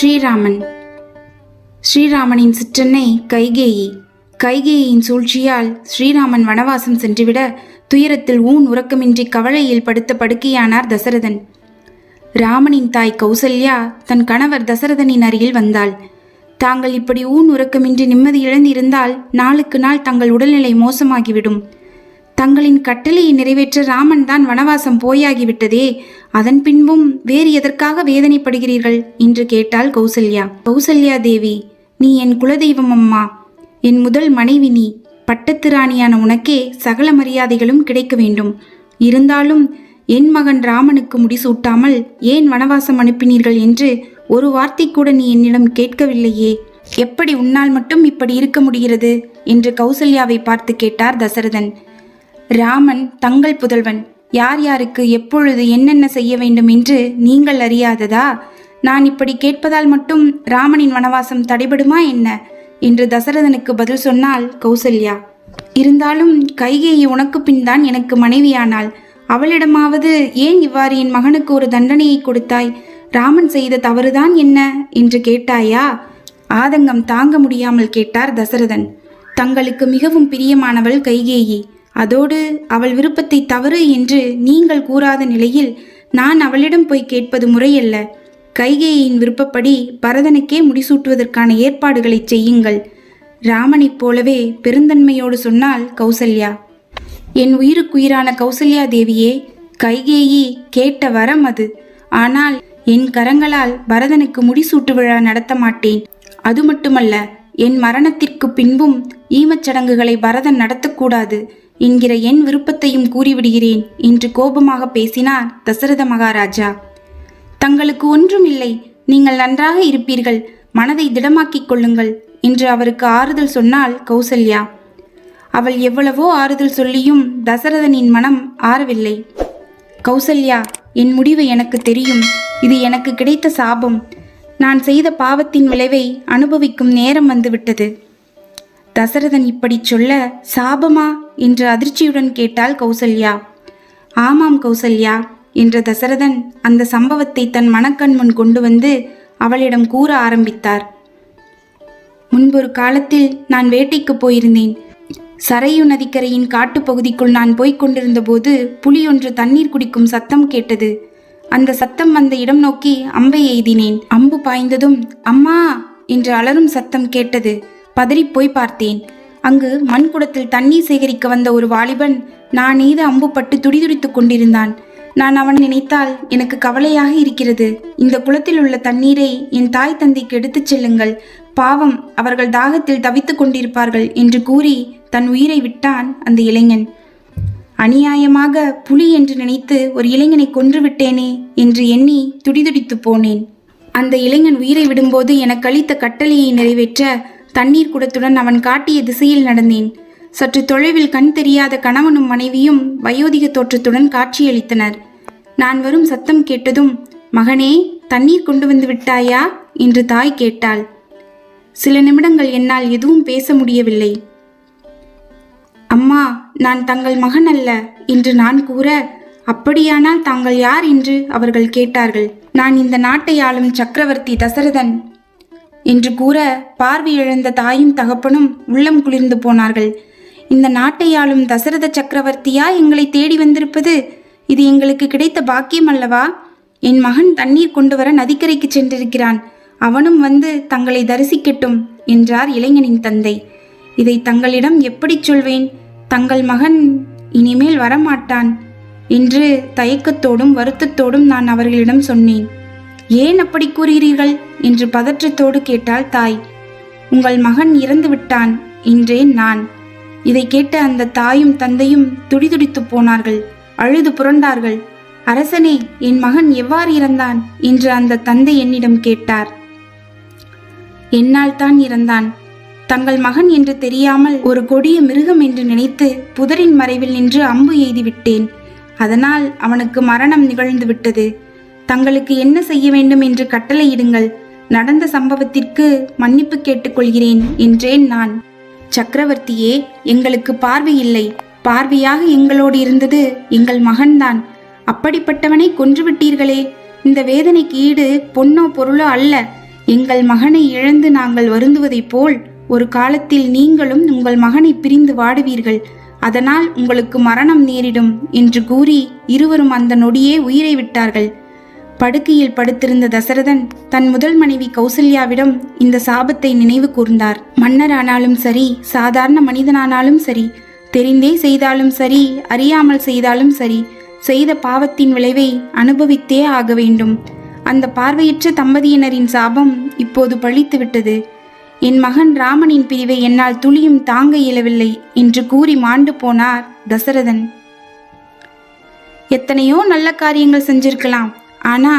ஸ்ரீராமன். ஸ்ரீராமனின் சிற்றன்னை கைகேயி. கைகேயின் சூழ்ச்சியால் ஸ்ரீராமன் வனவாசம் சென்றுவிட துயரத்தில் உறக்கமின்றி கவலையில் படுத்த படுக்கையானார் தசரதன். ராமனின் தாய் கௌசல்யா தன் கணவர் தசரதனின் அருகில் வந்தாள். தாங்கள் இப்படி உறக்கமின்றி நிம்மதி இழந்திருந்தால் நாளுக்கு நாள் தங்கள் உடல்நிலை மோசமாகிவிடும். தங்களின் கட்டளையை நிறைவேற்ற ராமன் தான் வனவாசம் போயாகிவிட்டதே, அதன் பின்பும் வேறு எதற்காக வேதனைப்படுகிறீர்கள் என்று கேட்டாள் கௌசல்யா. கௌசல்யா தேவி, நீ என் குலதெய்வம் அம்மா. என் முதல் மனைவி நீ. பட்டத்து ராணியான உனக்கே சகல மரியாதைகளும் கிடைக்க வேண்டும். இருந்தாலும் என் மகன் ராமனுக்கு முடிசூட்டாமல் ஏன் வனவாசம் அனுப்பினீர்கள் என்று ஒரு வார்த்தை கூட நீ என்னிடம் கேட்கவில்லையே. எப்படி உன்னால் மட்டும் இப்படி இருக்க முடிகிறது என்று கௌசல்யாவை பார்த்து கேட்டார் தசரதன். ராமன் தங்கள் புதல்வன். யார் யாருக்கு எப்பொழுது என்னென்ன செய்ய வேண்டும் என்று நீங்கள் அறியாததா? நான் இப்படி கேட்பதால் மட்டும் ராமனின் வனவாசம் தடைபடுமா என்ன என்று தசரதனுக்கு பதில் சொன்னாள் கௌசல்யா. இருந்தாலும் கைகேயி உனக்கு பின் தான் எனக்கு மனைவியானாள். அவளிடமாவது ஏன் இவ்வாறு என் மகனுக்கு ஒரு தண்டனையை கொடுத்தாய்? ராமன் செய்த தவறுதான் என்ன என்று கேட்டாயா? ஆதங்கம் தாங்க முடியாமல் கேட்டார் தசரதன். தங்களுக்கு மிகவும் பிரியமானவள் கைகேயி. அதோடு அவள் விருப்பத்தை தவறு என்று நீங்கள் கூறாத நிலையில் நான் அவளிடம் போய் கேட்பது முறையல்ல. கைகேயின் விருப்பப்படி பரதனுக்கே முடிசூட்டுவதற்கான ஏற்பாடுகளை செய்யுங்கள். ராமனைப் போலவே பெருந்தன்மையோடு சொன்னாள் கௌசல்யா. என் உயிருக்குயிரான கௌசல்யா தேவியே, கைகேயி கேட்ட வரம் அது. ஆனால் என் கரங்களால் பரதனுக்கு முடிசூட்டு விழா நடத்த மாட்டேன். அது மட்டுமல்ல, என் மரணத்திற்கு பின்பும் ஈமச்சடங்குகளை பரதன் நடத்தக்கூடாது என்கிற என் விருப்பத்தையும் கூறிவிடுகிறேன் என்று கோபமாக பேசினார் தசரத மகாராஜா. தங்களுக்கு ஒன்றும் இல்லை, நீங்கள் நன்றாக இருப்பீர்கள், மனதை திடமாக்கிக் கொள்ளுங்கள் என்று அவருக்கு ஆறுதல் சொன்னாள் கௌசல்யா. அவள் எவ்வளவோ ஆறுதல் சொல்லியும் தசரதனின் மனம் ஆறவில்லை. கௌசல்யா, என் முடிவு எனக்கு தெரியும். இது எனக்கு கிடைத்த சாபம். நான் செய்த பாவத்தின் விளைவை அனுபவிக்கும் நேரம் வந்துவிட்டது. தசரதன் இப்படி சொல்ல, சாபமா என்று அதிர்ச்சியுடன் கேட்டாள் கௌசல்யா. ஆமாம் கௌசல்யா என்ற தசரதன் அந்த சம்பவத்தை தன் மனக்கண் முன் கொண்டு வந்து அவளிடம் கூற ஆரம்பித்தார். முன்பொரு காலத்தில் நான் வேட்டைக்கு போயிருந்தேன். சரையு நதிக்கரையின் காட்டுப்பகுதிக்குள் நான் போய்க் கொண்டிருந்த போது புலி ஒன்று தண்ணீர் குடிக்கும் சத்தம் கேட்டது. அந்த சத்தம் வந்த இடம் நோக்கி அம்பை எய்தினேன். அம்பு பாய்ந்ததும் அம்மா என்று அலறும் சத்தம் கேட்டது. பதறிப்போய் பார்த்தேன். அங்கு மண்குடத்தில் தண்ணீர் சேகரிக்க வந்த ஒரு வாலிபன் நான் எய்த அம்பு பட்டு துடிதுடித்துக் கொண்டிருந்தான். நான் அவன் நினைத்தால் எனக்கு கவலையாக இருக்கிறது. இந்த குளத்தில் உள்ள தண்ணீரை என் தாய் தந்தைக்கு எடுத்துச் செல்லுங்கள், பாவம் அவர்கள் தாகத்தில் தவித்துக் கொண்டிருப்பார்கள் என்று கூறி தன் உயிரை விட்டான் அந்த இளைஞன். அநியாயமாக புலி என்று நினைத்து ஒரு இளைஞனை கொன்று விட்டேனே என்று எண்ணி துடிதுடித்து போனேன். அந்த இளைஞன் உயிரை விடும்போது எனக்கு அளித்த கட்டளையை நிறைவேற்ற தண்ணீர் குடத்துடன் அவன் காட்டிய திசையில் நடந்தேன். சற்று தொலைவில் கண் தெரியாத கணவனும் மனைவியும் வயோதிக தோற்றத்துடன் காட்சியளித்தனர். நான் வரும் சத்தம் கேட்டதும், மகனே, தண்ணீர் கொண்டு வந்து விட்டாயா என்று தாய் கேட்டாள். சில நிமிடங்கள் என்னால் எதுவும் பேச முடியவில்லை. அம்மா, நான் தங்கள் மகன் அல்ல என்று நான் கூற, அப்படியானால் தாங்கள் யார் என்று அவர்கள் கேட்டார்கள். நான் இந்த நாட்டை ஆளும் சக்கரவர்த்தி தசரதன் என்று கூற, பார்வையிழந்த தாயும் தகப்பனும் உள்ளம் குளிர்ந்து போனார்கள். இந்த நாட்டை ஆளும் தசரத சக்கரவர்த்தியா எங்களை தேடி வந்திருப்பது? இது எங்களுக்கு கிடைத்த பாக்கியம் அல்லவா? என் மகன் தண்ணீர் கொண்டு வர நதிக்கரைக்கு சென்றிருக்கிறான். அவனும் வந்து தங்களை தரிசிக்கட்டும் என்றார் இளைஞனின் தந்தை. இதை தங்களிடம் எப்படி சொல்வேன்? தங்கள் மகன் இனிமேல் வரமாட்டான் என்று தயக்கத்தோடும் வருத்தத்தோடும் நான் அவர்களிடம் சொன்னேன். ஏன் அப்படி கூறுகிறீர்கள் என்று பதற்றத்தோடு கேட்டாள் தாய். உங்கள் மகன் இறந்து விட்டான் என்றேன் நான். இதை கேட்ட அந்த தாயும் தந்தையும் துடிதுடித்து போனார்கள், அழுது புரண்டார்கள். அரசனே, என் மகன் எவ்வாறு இறந்தான் என்று அந்த தந்தை என்னிடம் கேட்டார். என்னால் தான் இறந்தான். தங்கள் மகன் என்று தெரியாமல் ஒரு கொடிய மிருகம் என்று நினைத்து புதரின் மறைவில் நின்று அம்பு எய்திவிட்டேன். அதனால் அவனுக்கு மரணம் நிகழ்ந்து விட்டது. தங்களுக்கு என்ன செய்ய வேண்டும் என்று கட்டளையிடுங்கள். நடந்த சம்பவத்திற்கு மன்னிப்பு கேட்டுக்கொள்கிறேன் என்றேன் நான். சக்கரவர்த்தியே, எங்களுக்கு பார்வை இல்லை. பார்வையாக எங்களோடு இருந்தது எங்கள் மகன்தான். அப்படிப்பட்டவனை கொன்றுவிட்டீர்களே. இந்த வேதனைக்கு ஈடு பொன்னோ பொருளோ அல்ல. எங்கள் மகனை இழந்து நாங்கள் வருந்துவதைப் போல் ஒரு காலத்தில் நீங்களும் உங்கள் மகனை பிரிந்து வாடுவீர்கள். அதனால் உங்களுக்கு மரணம் நேரிடும் என்று கூறி இருவரும் அந்த நொடியே உயிரை விட்டார்கள். படுக்கையில் படுத்திருந்த தசரதன் தன் முதல் மனைவி கௌசல்யாவிடம் இந்த சாபத்தை நினைவு கூர்ந்தார். மன்னரானாலும் சரி, சாதாரண மனிதனானாலும் சரி, தெரிந்தே செய்தாலும் சரி, அறியாமல் செய்தாலும் சரி, செய்த பாவத்தின் விளைவை அனுபவித்தே ஆக வேண்டும். அந்த பார்வையற்ற தம்பதியினரின் சாபம் இப்போது பழித்து விட்டது. என் மகன் ராமனின் பிரிவை என்னால் துளியும் தாங்க இயலவில்லை என்று கூறி மாண்டு போனார் தசரதன். எத்தனையோ நல்ல காரியங்கள் செஞ்சிருக்கலாம். ஆனா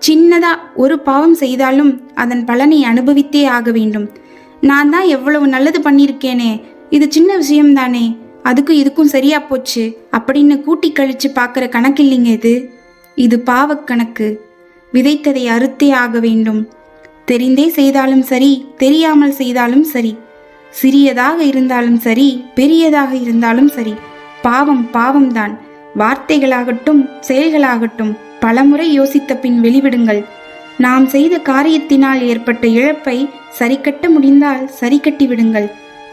சின்னதா ஒரு பாவம் செய்தாலும் அதன் பலனை அனுபவித்தே ஆக வேண்டும். நான் தான் எவ்வளவு நல்லது பண்ணியிருக்கேனே, இது சின்ன விஷயம்தானே, அதுக்கும் இதுக்கும் சரியா போச்சு அப்படின்னு கூட்டி கழிச்சு பார்க்குற கணக்கில்லைங்க இது. இது பாவக்கணக்கு. விதைத்ததை அறுத்தே ஆக வேண்டும். தெரிந்தே செய்தாலும் சரி, தெரியாமல் செய்தாலும் சரி, சிறியதாக இருந்தாலும் சரி, பெரியதாக இருந்தாலும் சரி, பாவம் பாவம்தான். வார்த்தைகளாகட்டும் செயல்களாகட்டும் பலமுறை யோசித்த பின் வெளிவிடுங்கள். நாம் செய்த காரியத்தினால் ஏற்பட்ட இழப்பை சரிக்கட்ட முடிந்தால் சரி கட்டி விடுங்கள்.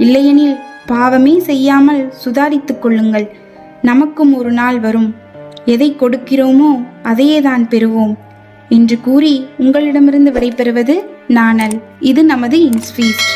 இல்லையெனில் பாவமே செய்யாமல் சுதாரித்துக் கொள்ளுங்கள். நமக்கும் ஒரு நாள் வரும். எதை கொடுக்கிறோமோ அதையே தான் பெறுவோம் என்று கூறி உங்களிடமிருந்து விடைபெறுவது நாணல். இது நமது இன்ஸ்பீஸ்ட்.